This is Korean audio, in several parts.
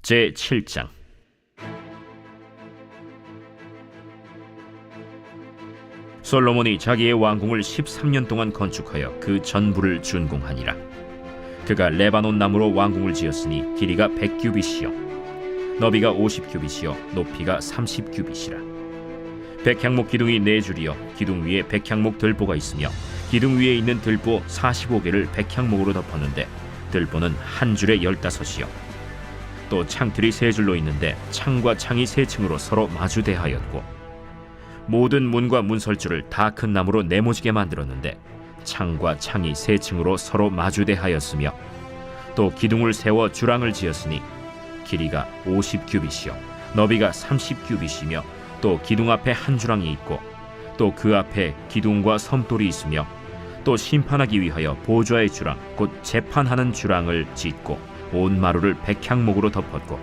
제7장. 솔로몬이 자기의 왕궁을 13년 동안 건축하여 그 전부를 준공하니라. 그가 레바논 나무로 왕궁을 지었으니 길이가 100규빗이요 너비가 50규빗이요 높이가 30규빗이라. 백향목 기둥이 4줄이요 기둥 위에 백향목 들보가 있으며 기둥 위에 있는 들보 45개를 백향목으로 덮었는데 들보는 한 줄에 15이요 또 창틀이 3줄로 있는데 창과 창이 3층으로 서로 마주대하였고 모든 문과 문설주를 다 큰 나무로 네모지게 만들었는데 창과 창이 3층으로 서로 마주대하였으며 또 기둥을 세워 주랑을 지었으니 길이가 50규빗이요 너비가 30규빗이며 또 기둥 앞에 한 주랑이 있고 또 그 앞에 기둥과 섬돌이 있으며 또 심판하기 위하여 보좌의 주랑 곧 재판하는 주랑을 짓고 온 마루를 백향목으로 덮었고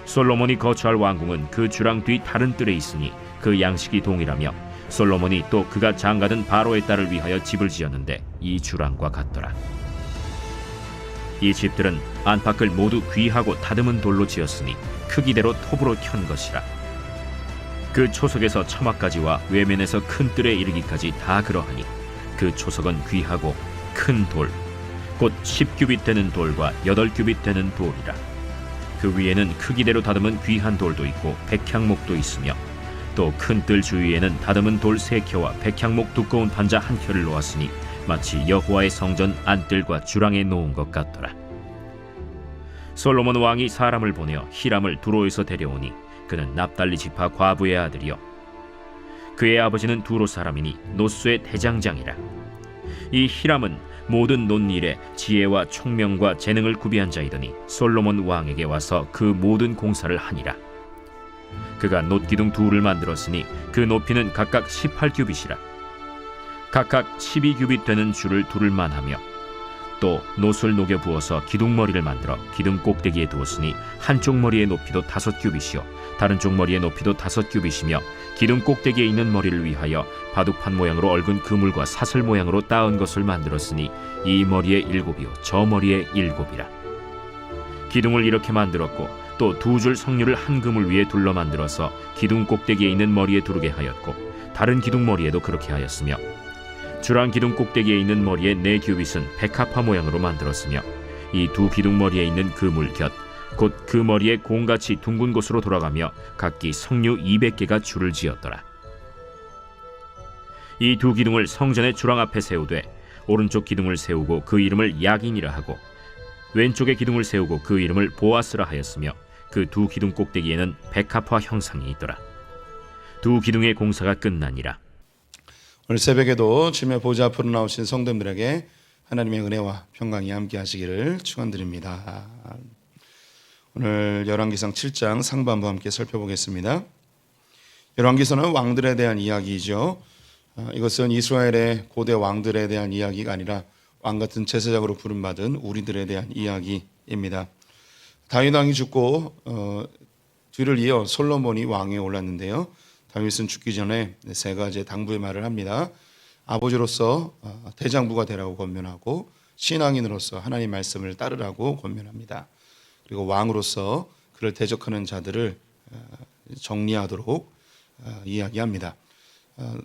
솔로몬이 거처할 왕궁은 그 주랑 뒤 다른 뜰에 있으니 그 양식이 동일하며 솔로몬이 또 그가 장가든 바로의 딸을 위하여 집을 지었는데 이 주랑과 같더라. 이 집들은 안팎을 모두 귀하고 다듬은 돌로 지었으니 크기대로 톱으로 켠 것이라. 그 초석에서 처마까지와 외면에서 큰 뜰에 이르기까지 다 그러하니 그 초석은 귀하고 큰 돌 곧 10규빗 되는 돌과 8규빗 되는 돌이라. 그 위에는 크기대로 다듬은 귀한 돌도 있고 백향목도 있으며 또 큰 뜰 주위에는 다듬은 돌 3켜와 백향목 두꺼운 판자 1켜를 놓았으니 마치 여호와의 성전 안뜰과 주랑에 놓은 것 같더라. 솔로몬 왕이 사람을 보내어 히람을 두로에서 데려오니 그는 납달리 지파 과부의 아들이요 그의 아버지는 두로 사람이니 노스의 대장장이라. 이 히람은 모든 논일에 지혜와 총명과 재능을 구비한 자이더니 솔로몬 왕에게 와서 그 모든 공사를 하니라. 그가 놋기둥 둘을 만들었으니 그 높이는 각각 18규빗이라. 각각 12규빗 되는 줄을 두를 만하며 또 놋을 녹여 부어서 기둥머리를 만들어 기둥 꼭대기에 두었으니 한쪽 머리의 높이도 5규빗이요 다른 쪽 머리의 높이도 5규빗이며 기둥 꼭대기에 있는 머리를 위하여 바둑판 모양으로 얽은 그물과 사슬 모양으로 따은 것을 만들었으니 이 머리에 7이요 저 머리에 7이라. 기둥을 이렇게 만들었고 또 2줄 석류를 한 그물 위에 둘러 만들어서 기둥 꼭대기에 있는 머리에 두르게 하였고 다른 기둥 머리에도 그렇게 하였으며 주랑 기둥 꼭대기에 있는 머리의 4규빗은 백합화 모양으로 만들었으며 이 2 기둥 머리에 있는 그물 곁 곧 그 머리에 공같이 둥근 곳으로 돌아가며 각기 석류 200개가 줄을 지었더라. 이 2 기둥을 성전의 주랑 앞에 세우되 오른쪽 기둥을 세우고 그 이름을 야긴이라 하고 왼쪽의 기둥을 세우고 그 이름을 보아스라 하였으며 그 2 기둥 꼭대기에는 백합화 형상이 있더라. 2 기둥의 공사가 끝나니라. 오늘 새벽에도 주님의 보좌 앞으로 나오신 성도님들에게 하나님의 은혜와 평강이 함께 하시기를 축원드립니다. 오늘 열왕기상 7장 상반부 함께 살펴보겠습니다. 열왕기서는 왕들에 대한 이야기이죠. 이것은 이스라엘의 고대 왕들에 대한 이야기가 아니라 왕 같은 제사장으로 부름받은 우리들에 대한 이야기입니다. 다윗 왕이 죽고 뒤를 이어 솔로몬이 왕에 올랐는데요. 다윗은 죽기 전에 3가지의 당부의 말을 합니다. 아버지로서 대장부가 되라고 권면하고 신앙인으로서 하나님 말씀을 따르라고 권면합니다. 그리고 왕으로서 그를 대적하는 자들을 정리하도록 이야기합니다.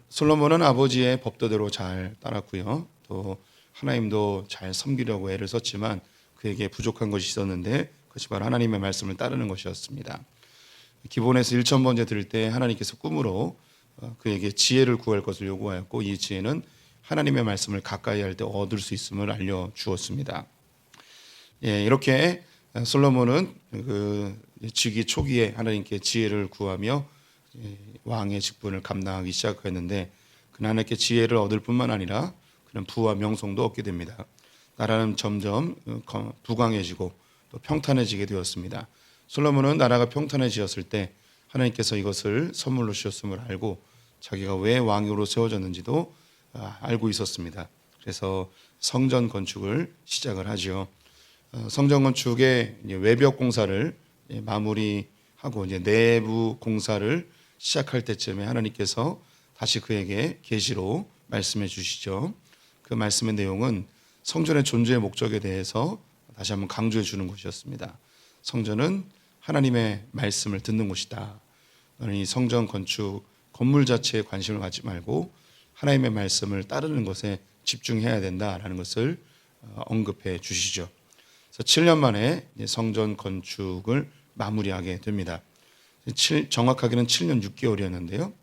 솔로몬은 아버지의 법도대로 잘 따랐고요. 또 하나님도 잘 섬기려고 애를 썼지만 그에게 부족한 것이 있었는데 그것이 바로 하나님의 말씀을 따르는 것이었습니다. 기본에서 1,000번째 들을 때 하나님께서 꿈으로 그에게 지혜를 구할 것을 요구하였고 이 지혜는 하나님의 말씀을 가까이 할 때 얻을 수 있음을 알려주었습니다. 이렇게 솔로몬은 그 즉위 초기에 하나님께 지혜를 구하며 왕의 직분을 감당하기 시작했는데 그는 하나님께 지혜를 얻을 뿐만 아니라 그는 부와 명성도 얻게 됩니다. 나라는 점점 부강해지고 또 평탄해지게 되었습니다. 솔로몬은 나라가 평탄해지었을 때 하나님께서 이것을 선물로 주셨음을 알고 자기가 왜 왕으로 세워졌는지도 알고 있었습니다. 그래서 성전 건축을 시작을 하죠. 성전 건축의 외벽 공사를 마무리하고 이제 내부 공사를 시작할 때쯤에 하나님께서 다시 그에게 계시로 말씀해 주시죠. 그 말씀의 내용은 성전의 존재의 목적에 대해서 다시 한번 강조해 주는 것이었습니다. 성전은 하나님의 말씀을 듣는 곳이다. 너는 이 성전 건축 건물 자체에 관심을 갖지 말고 하나님의 말씀을 따르는 것에 집중해야 된다라는 것을 언급해 주시죠. 그래서 7년 만에 성전 건축을 마무리하게 됩니다. 정확하게는 7년 6개월이었는데요.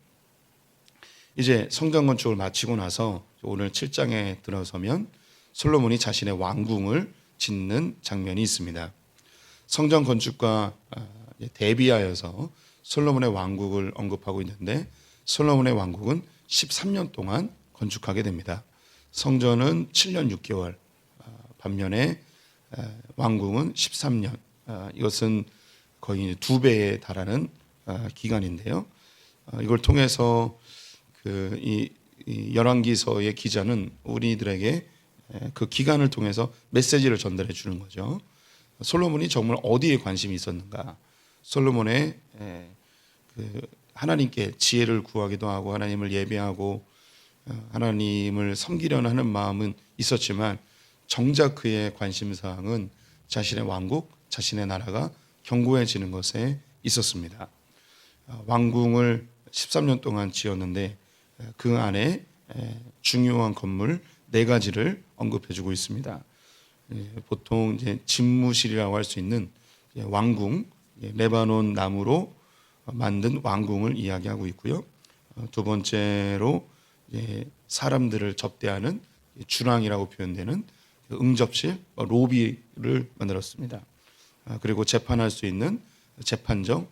이제 성전 건축을 마치고 나서 오늘 7장에 들어서면 솔로몬이 자신의 왕궁을 짓는 장면이 있습니다. 성전 건축과 대비하여서 솔로몬의 왕국을 언급하고 있는데 솔로몬의 왕국은 13년 동안 건축하게 됩니다. 성전은 7년 6개월, 반면에 왕궁은 13년. 이것은 거의 2배에 달하는 기간인데요. 이걸 통해서 이 열왕기서의 기자는 우리들에게 그 기간을 통해서 메시지를 전달해 주는 거죠. 솔로몬이 정말 어디에 관심이 있었는가? 솔로몬의 하나님께 지혜를 구하기도 하고 하나님을 예배하고 하나님을 섬기려는 하는 마음은 있었지만 정작 그의 관심사항은 자신의 왕국, 자신의 나라가 견고해지는 것에 있었습니다. 왕궁을 13년 동안 지었는데 그 안에 중요한 건물 4가지를 언급해주고 있습니다. 보통 이제 집무실이라고 할 수 있는 왕궁, 레바논 나무로 만든 왕궁을 이야기하고 있고요. 두 번째로 사람들을 접대하는 주랑이라고 표현되는 응접실, 로비를 만들었습니다. 그리고 재판할 수 있는 재판정,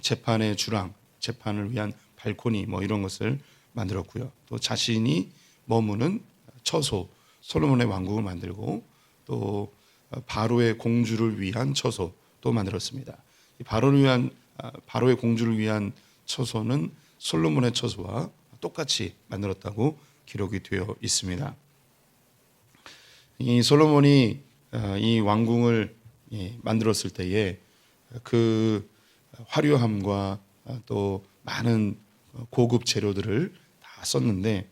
재판의 주랑, 재판을 위한 발코니 이런 것을 만들었고요. 또 자신이 머무는 처소, 솔로몬의 왕국을 만들고 또 바로의 공주를 위한 처소도 만들었습니다. 바로의 공주를 위한 처소는 솔로몬의 처소와 똑같이 만들었다고 기록이 되어 있습니다. 이 솔로몬이 이 왕궁을 만들었을 때에 그 화려함과 또 많은 고급 재료들을 다 썼는데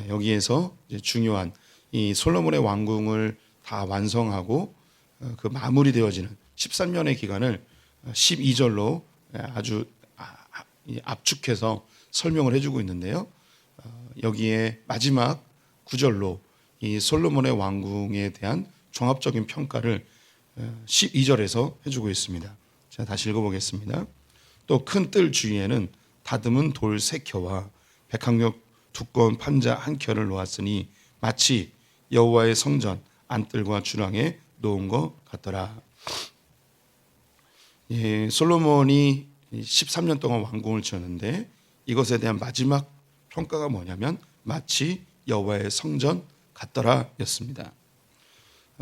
여기에서 이제 중요한 이 솔로몬의 왕궁을 다 완성하고 그 마무리되어지는 13년의 기간을 12절로 아주 압축해서 설명을 해주고 있는데요. 여기에 마지막 9절로 이 솔로몬의 왕궁에 대한 종합적인 평가를 12절에서 해주고 있습니다. 제가 다시 읽어보겠습니다. 또 큰 뜰 주위에는 다듬은 돌 3켜와 백항력 두꺼운 판자 1켜를 놓았으니 마치 여호와의 성전 안뜰과 주랑에 놓은 것 같더라. 솔로몬이 13년 동안 왕궁을 지었는데 이것에 대한 마지막 평가가 뭐냐면 마치 여호와의 성전 같더라 였습니다.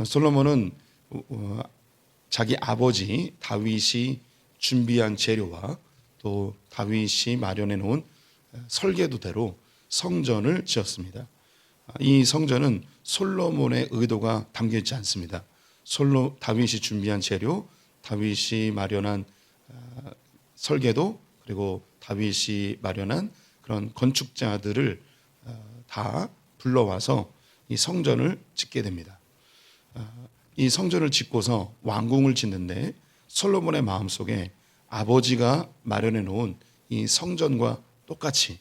솔로몬은 자기 아버지 다윗이 준비한 재료와 또 다윗이 마련해 놓은 설계도대로 성전을 지었습니다. 이 성전은 솔로몬의 의도가 담겨 있지 않습니다. 다윗이 준비한 재료, 다윗이 마련한 설계도, 그리고 다윗이 마련한 그런 건축자들을 다 불러와서 이 성전을 짓게 됩니다. 이 성전을 짓고서 왕궁을 짓는데 솔로몬의 마음속에 아버지가 마련해 놓은 이 성전과 똑같이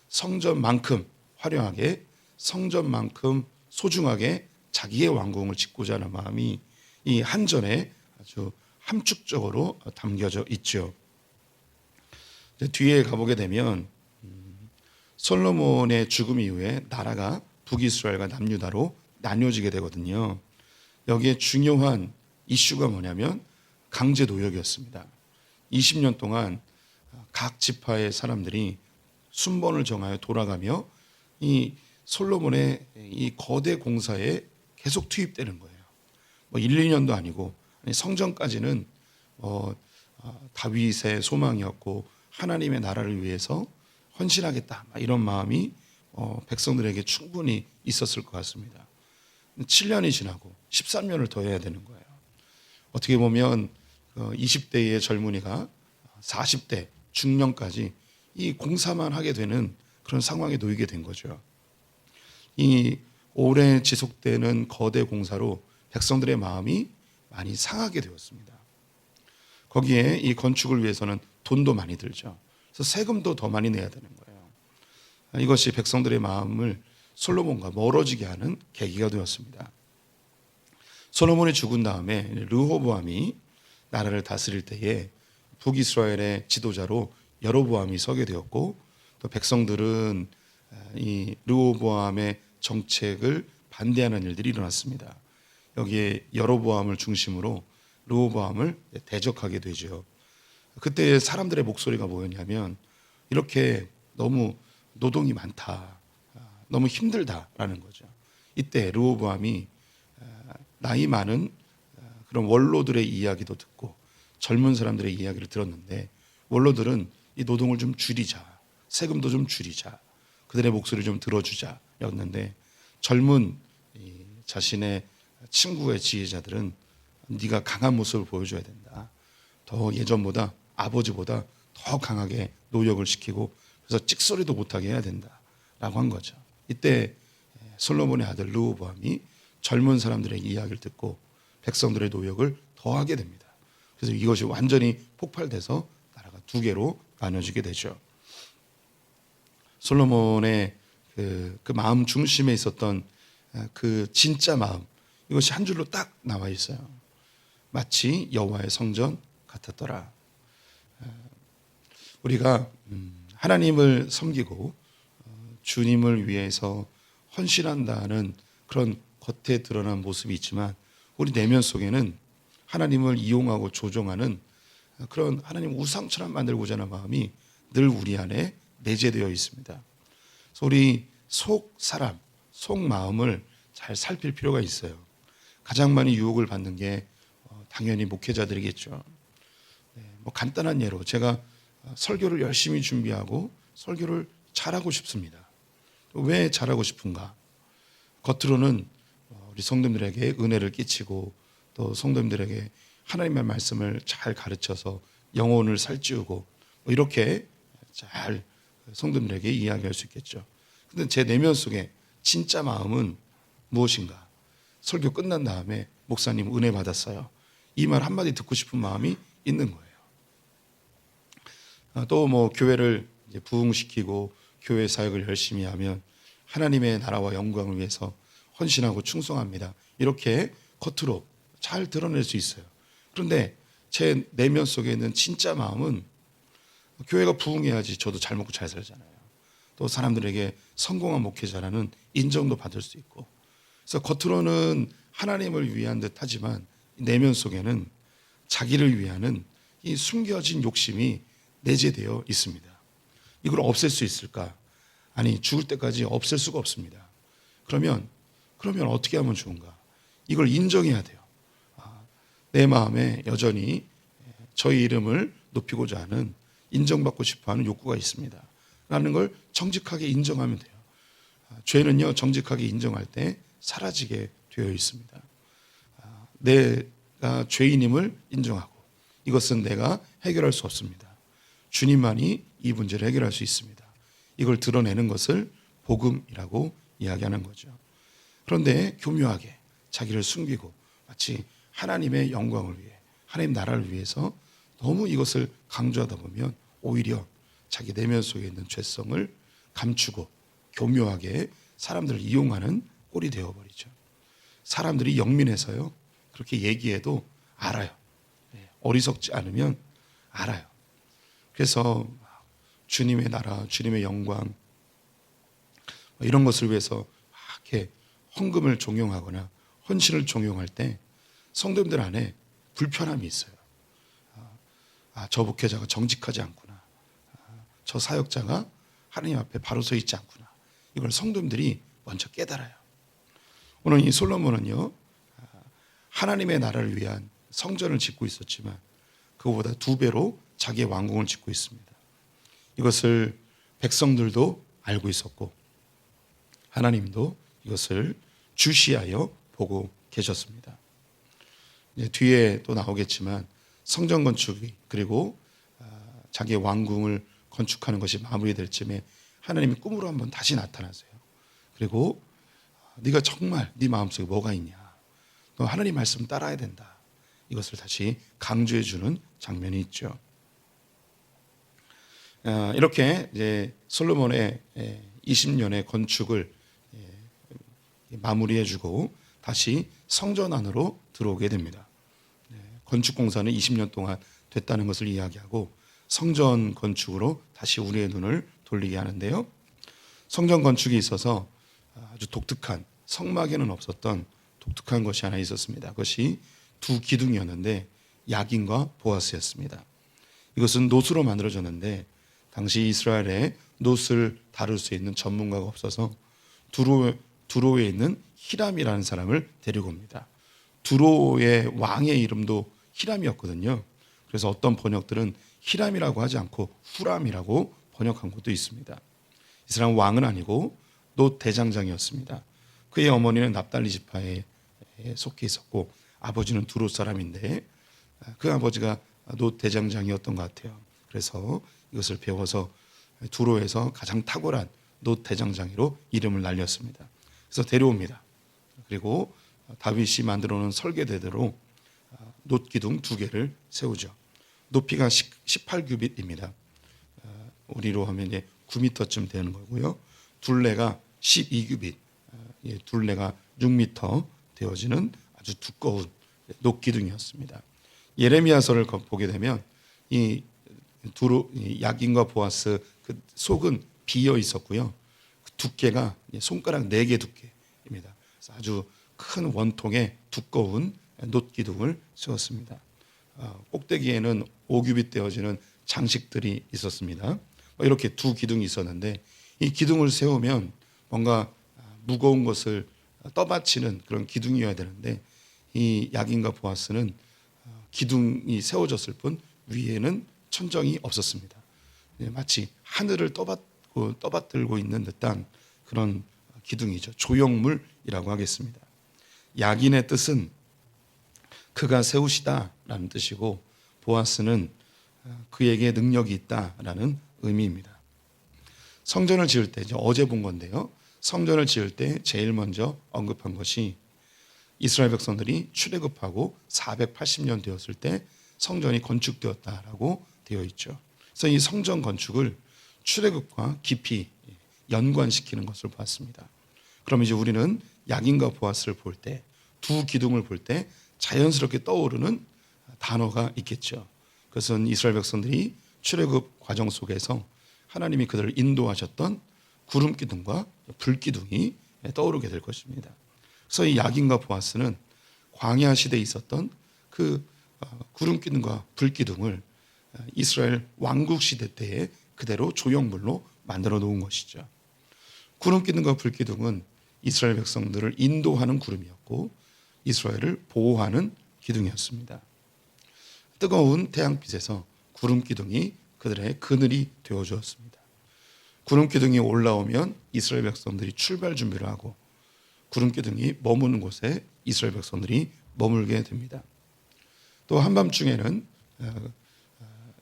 성전만큼 화려하게, 성전만큼 소중하게 자기의 왕궁을 짓고자 하는 마음이 이 한전에 아주 함축적으로 담겨져 있죠. 뒤에 가보게 되면 솔로몬의 죽음 이후에 나라가 북이스라엘과 남유다로 나뉘어지게 되거든요. 여기에 중요한 이슈가 뭐냐면 강제 노역이었습니다. 20년 동안 각 지파의 사람들이 순번을 정하여 돌아가며 이 솔로몬의 이 거대 공사에 계속 투입되는 거예요. 1, 2년도 아니고 성전까지는 다윗의 소망이었고 하나님의 나라를 위해서 헌신하겠다 이런 마음이 백성들에게 충분히 있었을 것 같습니다. 7년이 지나고 13년을 더 해야 되는 거예요. 어떻게 보면 20대의 젊은이가 40대 중년까지 이 공사만 하게 되는 그런 상황에 놓이게 된 거죠. 이 오래 지속되는 거대 공사로 백성들의 마음이 많이 상하게 되었습니다. 거기에 이 건축을 위해서는 돈도 많이 들죠. 그래서 세금도 더 많이 내야 되는 거예요. 이것이 백성들의 마음을 솔로몬과 멀어지게 하는 계기가 되었습니다. 솔로몬이 죽은 다음에 르호보암이 나라를 다스릴 때에 북이스라엘의 지도자로 여로보암이 서게 되었고, 또 백성들은 이 르호보암의 정책을 반대하는 일들이 일어났습니다. 여기에 여로보암을 중심으로 르호보암을 대적하게 되죠. 그때 사람들의 목소리가 뭐였냐면, 이렇게 너무 노동이 많다, 너무 힘들다라는 거죠. 이때 르호보암이 나이 많은 그런 원로들의 이야기도 듣고 젊은 사람들의 이야기를 들었는데, 원로들은 이 노동을 좀 줄이자, 세금도 좀 줄이자, 그들의 목소리를 좀 들어주자 였는데, 젊은 자신의 친구의 지혜자들은 네가 강한 모습을 보여줘야 된다, 더 예전보다 아버지보다 더 강하게 노역을 시키고 그래서 찍소리도 못하게 해야 된다라고 한 거죠. 이때 솔로몬의 아들 르호보암이 젊은 사람들의 이야기를 듣고 백성들의 노역을 더하게 됩니다. 그래서 이것이 완전히 폭발돼서 나라가 두 개로 나눠지게 되죠. 솔로몬의 그 마음 중심에 있었던 그 진짜 마음, 이것이 한 줄로 딱 나와 있어요. 마치 여호와의 성전 같았더라. 우리가 하나님을 섬기고 주님을 위해서 헌신한다는 그런 겉에 드러난 모습이 있지만, 우리 내면 속에는 하나님을 이용하고 조종하는 그런 하나님 우상처럼 만들고자 하는 마음이 늘 우리 안에 내재되어 있습니다. 그래서 우리 속 사람, 속 마음을 잘 살필 필요가 있어요. 가장 많이 유혹을 받는 게 당연히 목회자들이겠죠. 뭐 간단한 예로, 제가 설교를 열심히 준비하고 설교를 잘하고 싶습니다. 왜 잘하고 싶은가? 겉으로는 우리 성도님들에게 은혜를 끼치고, 또 성도님들에게 하나님의 말씀을 잘 가르쳐서 영혼을 살찌우고, 이렇게 잘 성도님들에게 이야기할 수 있겠죠. 근데 제 내면 속에 진짜 마음은 무엇인가? 설교 끝난 다음에 목사님 은혜 받았어요, 이 말 한마디 듣고 싶은 마음이 있는 거예요. 또 뭐 교회를 이제 부흥시키고 교회 사역을 열심히 하면 하나님의 나라와 영광을 위해서 헌신하고 충성합니다, 이렇게 겉으로 잘 드러낼 수 있어요. 그런데 제 내면 속에 있는 진짜 마음은, 교회가 부흥해야지 저도 잘 먹고 잘 살잖아요. 또 사람들에게 성공한 목회자라는 인정도 받을 수 있고, 그래서 겉으로는 하나님을 위한 듯 하지만 내면 속에는 자기를 위하는 이 숨겨진 욕심이 내재되어 있습니다. 이걸 없앨 수 있을까? 아니, 죽을 때까지 없앨 수가 없습니다. 그러면 어떻게 하면 좋은가? 이걸 인정해야 돼요. 내 마음에 여전히 저희 이름을 높이고자 하는, 인정받고 싶어하는 욕구가 있습니다 라는 걸 정직하게 인정하면 돼요. 죄는요, 정직하게 인정할 때 사라지게 되어 있습니다. 내가 죄인임을 인정하고, 이것은 내가 해결할 수 없습니다. 주님만이 이 문제를 해결할 수 있습니다. 이걸 드러내는 것을 복음이라고 이야기하는 거죠. 그런데 교묘하게 자기를 숨기고 마치 하나님의 영광을 위해, 하나님 나라를 위해서 너무 이것을 강조하다 보면 오히려 자기 내면 속에 있는 죄성을 감추고 교묘하게 사람들을 이용하는 꼴이 되어버리죠. 사람들이 영민해서요, 그렇게 얘기해도 알아요. 어리석지 않으면 알아요. 그래서 주님의 나라, 주님의 영광, 이런 것을 위해서 막 이렇게 헌금을 종용하거나 헌신을 종용할 때 성도님들 안에 불편함이 있어요. 저 목회자가 정직하지 않구나, 저 사역자가 하나님 앞에 바로 서 있지 않구나, 이걸 성도님들이 먼저 깨달아요. 오늘 이 솔로몬은요, 하나님의 나라를 위한 성전을 짓고 있었지만 그거보다 2배로 자기의 왕궁을 짓고 있습니다. 이것을 백성들도 알고 있었고 하나님도 이것을 주시하여 보고 계셨습니다. 이제 뒤에 또 나오겠지만 성전 건축이, 그리고 자기의 왕궁을 건축하는 것이 마무리될 쯤에 하나님이 꿈으로 한번 다시 나타나세요. 그리고 네가 정말 네 마음속에 뭐가 있냐, 너 하나님 말씀 따라야 된다, 이것을 다시 강조해 주는 장면이 있죠. 이렇게 이제 솔로몬의 20년의 건축을 마무리해주고 다시 성전 안으로 들어오게 됩니다. 건축 공사는 20년 동안 됐다는 것을 이야기하고 성전 건축으로 다시 우리의 눈을 돌리게 하는데요. 성전 건축이 있어서 아주 독특한, 성막에는 없었던 독특한 것이 하나 있었습니다. 그것이 두 기둥이었는데 야긴과 보아스였습니다. 이것은 놋으로 만들어졌는데 당시 이스라엘에 놋을 다룰 수 있는 전문가가 없어서 두로에 있는 히람이라는 사람을 데리고 옵니다. 두로의 왕의 이름도 히람이었거든요. 그래서 어떤 번역들은 히람이라고 하지 않고 후람이라고 번역한 것도 있습니다. 이 사람 왕은 아니고 놋 대장장이었습니다. 그의 어머니는 납달리 지파에 속해 있었고 아버지는 두로 사람인데 그 아버지가 놋 대장장이었던 것 같아요. 그래서 이것을 배워서 두로에서 가장 탁월한 놋 대장장이로 이름을 날렸습니다. 그래서 데려옵니다. 그리고 다윗이 만들어 놓은 설계대대로 놋 기둥 2개를 세우죠. 높이가 18규빗입니다. 우리로 하면 이제 9m쯤 되는 거고요. 둘레가 12규빗, 둘레가 6m 되어지는 아주 두꺼운 놋 기둥이었습니다. 예레미야서를 보게 되면 이 야긴과 보아스 그 속은 비어 있었고요. 그 두께가 손가락 4개 두께입니다. 그래서 아주 큰 원통의 두꺼운 놋 기둥을 세웠습니다. 꼭대기에는 5규빗 되어지는 장식들이 있었습니다. 이렇게 두 기둥이 있었는데 이 기둥을 세우면 뭔가 무거운 것을 떠받치는 그런 기둥이어야 되는데 이 야긴과 보아스는 기둥이 세워졌을 뿐 위에는 천정이 없었습니다. 마치 하늘을 떠받들고 있는 듯한 그런 기둥이죠. 조형물이라고 하겠습니다. 야긴의 뜻은 그가 세우시다라는 뜻이고 보아스는 그에게 능력이 있다라는 의미입니다. 성전을 지을 때 이제 어제 본 건데요. 성전을 지을 때 제일 먼저 언급한 것이 이스라엘 백성들이 출애굽하고 480년 되었을 때 성전이 건축되었다라고 되어 있죠. 그래서 이 성전 건축을 출애굽과 깊이 연관시키는 것을 봤습니다. 그럼 이제 우리는 야긴과 보아스를 볼 때, 두 기둥을 볼 때 자연스럽게 떠오르는 단어가 있겠죠. 그것은 이스라엘 백성들이 출애굽 과정 속에서 하나님이 그들을 인도하셨던 구름 기둥과 불 기둥이 떠오르게 될 것입니다. 그래서 이 야긴과 보아스는 광야 시대에 있었던 그 구름 기둥과 불 기둥을 이스라엘 왕국 시대 때에 그대로 조형물로 만들어 놓은 것이죠. 구름 기둥과 불 기둥은 이스라엘 백성들을 인도하는 구름이었고 이스라엘을 보호하는 기둥이었습니다. 뜨거운 태양빛에서 구름 기둥이 그들의 그늘이 되어 주었습니다. 구름 기둥이 올라오면 이스라엘 백성들이 출발 준비를 하고 구름 기둥이 머무는 곳에 이스라엘 백성들이 머물게 됩니다. 또 한밤중에는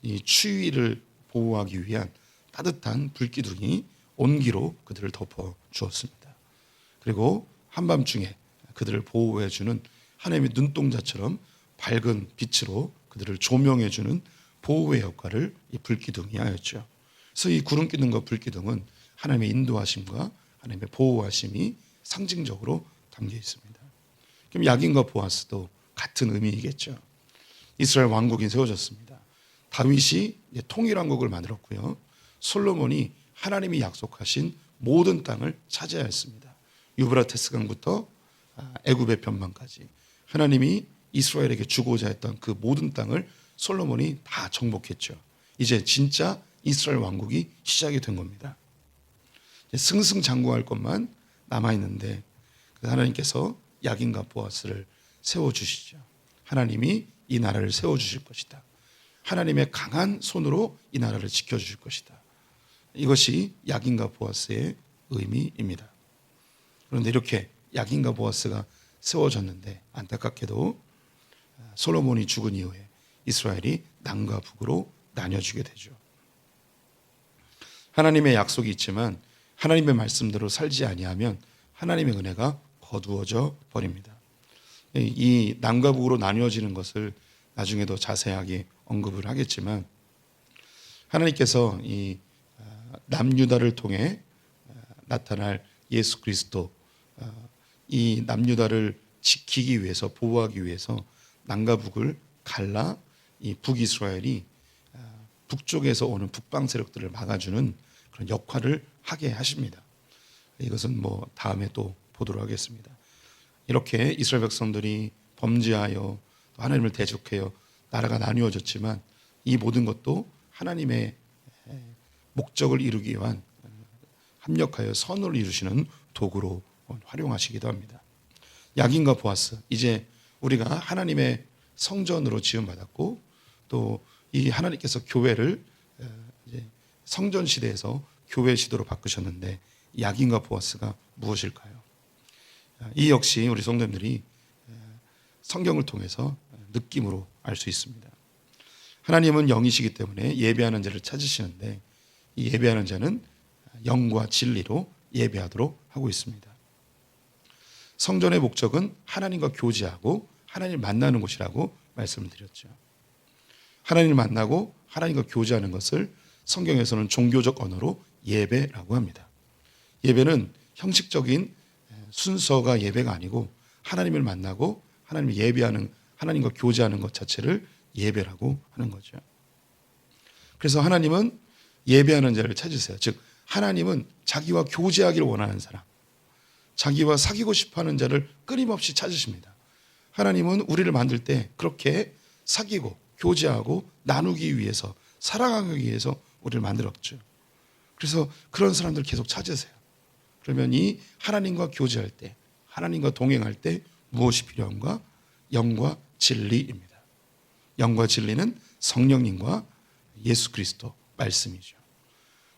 이 추위를 보호하기 위한 따뜻한 불기둥이 온기로 그들을 덮어 주었습니다. 그리고 한밤중에 그들을 보호해 주는 하나님의 눈동자처럼 밝은 빛으로 그들을 조명해 주는 보호의 역할을 이 불기둥이 하였죠. 그래서 이 구름 기둥과 불 기둥은 하나님의 인도하심과 하나님의 보호하심이 상징적으로 담겨 있습니다. 그럼 야긴과 보아스도 같은 의미이겠죠. 이스라엘 왕국이 세워졌습니다. 다윗이 통일왕국을 만들었고요. 솔로몬이 하나님이 약속하신 모든 땅을 차지하였습니다. 유브라테스 강부터 애굽의 변방까지 하나님이 이스라엘에게 주고자 했던 그 모든 땅을 솔로몬이 다 정복했죠. 이제 진짜 이스라엘 왕국이 시작이 된 겁니다. 승승장구할 것만 남아있는데 하나님께서 야긴과 보아스를 세워주시죠. 하나님이 이 나라를 세워주실 것이다. 하나님의 강한 손으로 이 나라를 지켜주실 것이다. 이것이 야긴과 보아스의 의미입니다. 그런데 이렇게 야긴과 보아스가 세워졌는데 안타깝게도 솔로몬이 죽은 이후에 이스라엘이 남과 북으로 나뉘어지게 되죠. 하나님의 약속이 있지만 하나님의 말씀대로 살지 아니하면 하나님의 은혜가 거두어져 버립니다. 이 남과 북으로 나뉘어지는 것을 나중에도 자세하게 언급을 하겠지만, 하나님께서 이 남유다를 통해 나타날 예수 그리스도, 이 남유다를 지키기 위해서, 보호하기 위해서 남과 북을 갈라 이 북이스라엘이 북쪽에서 오는 북방 세력들을 막아주는 그런 역할을 하게 하십니다. 이것은 뭐 다음에 또 보도록 하겠습니다. 이렇게 이스라엘 백성들이 범죄하여 하나님을 대적하여 나라가 나뉘어졌지만, 이 모든 것도 하나님의 목적을 이루기 위한 합력하여 선을 이루시는 도구로 활용하시기도 합니다. 야긴과 보아스, 이제 우리가 하나님의 성전으로 지음받았고, 또 이 하나님께서 교회를 이제 성전 시대에서 교회 시도로 바꾸셨는데, 야긴과 보아스가 무엇일까요? 이 역시 우리 성도님들이 성경을 통해서 느낌으로 알 수 있습니다. 하나님은 영이시기 때문에 예배하는 자를 찾으시는데, 이 예배하는 자는 영과 진리로 예배하도록 하고 있습니다. 성전의 목적은 하나님과 교제하고 하나님을 만나는 곳이라고 말씀을 드렸죠. 하나님을 만나고 하나님과 교제하는 것을 성경에서는 종교적 언어로 예배라고 합니다. 예배는 형식적인 순서가 예배가 아니고, 하나님을 만나고 하나님을 예배하는, 하나님과 교제하는 것 자체를 예배라고 하는 거죠. 그래서 하나님은 예배하는 자를 찾으세요. 즉 하나님은 자기와 교제하기를 원하는 사람, 자기와 사귀고 싶어하는 자를 끊임없이 찾으십니다. 하나님은 우리를 만들 때 그렇게 사귀고 교제하고 나누기 위해서, 사랑하기 위해서 우리를 만들었죠. 그래서 그런 사람들 계속 찾으세요. 그러면 이 하나님과 교제할 때, 하나님과 동행할 때 무엇이 필요한가? 영과 진리입니다. 영과 진리는 성령님과 예수 그리스도 말씀이죠.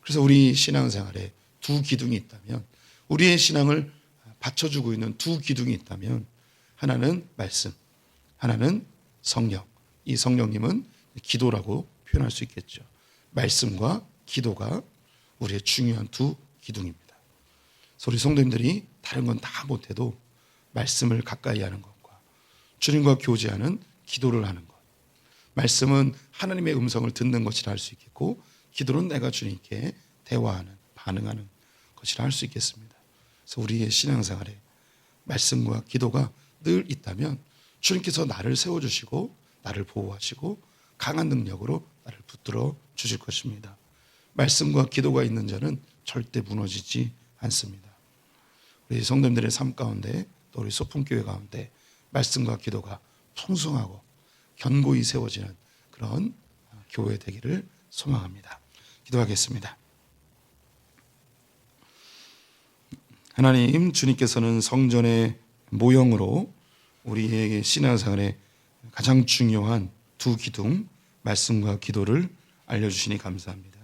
그래서 우리 신앙생활에 두 기둥이 있다면, 우리의 신앙을 받쳐주고 있는 두 기둥이 있다면, 하나는 말씀, 하나는 성령. 이 성령님은 기도라고 표현할 수 있겠죠. 말씀과 기도가 우리의 중요한 두 기둥입니다. 그래서 우리 성도님들이 다른 건 다 못해도 말씀을 가까이 하는 것과 주님과 교제하는 기도를 하는 것, 말씀은 하나님의 음성을 듣는 것이라 할 수 있겠고, 기도는 내가 주님께 대화하는, 반응하는 것이라 할 수 있겠습니다. 그래서 우리의 신앙생활에 말씀과 기도가 늘 있다면 주님께서 나를 세워주시고 나를 보호하시고 강한 능력으로 나를 붙들어 주실 것입니다. 말씀과 기도가 있는 자는 절대 무너지지 않습니다. 우리 성도님들의 삶 가운데, 또 우리 소품교회 가운데 말씀과 기도가 풍성하고 견고히 세워지는 그런 교회 되기를 소망합니다. 기도하겠습니다. 하나님, 주님께서는 성전의 모형으로 우리에게 신앙생활에 가장 중요한 두 기둥, 말씀과 기도를 알려주시니 감사합니다.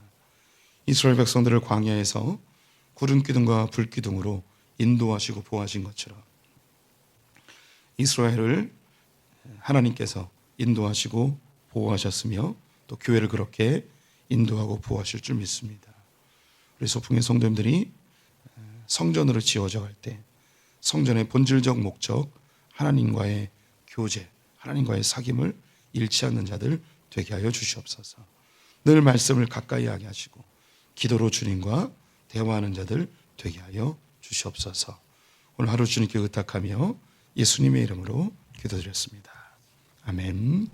이스라엘 백성들을 광야에서 구름 기둥과 불 기둥으로 인도하시고 보호하신 것처럼, 이스라엘을 하나님께서 인도하시고 보호하셨으며, 또 교회를 그렇게 인도하고 보호하실 줄 믿습니다. 우리 소풍의 성도님들이 성전으로 지어져 갈 때 성전의 본질적 목적, 하나님과의 교제, 하나님과의 사귐을 잃지 않는 자들 되게 하여 주시옵소서. 늘 말씀을 가까이 하게 하시고 기도로 주님과 대화하는 자들 되게 하여 주시옵소서. 오늘 하루 주님께 의탁하며 예수님의 이름으로 기도드렸습니다. 아멘.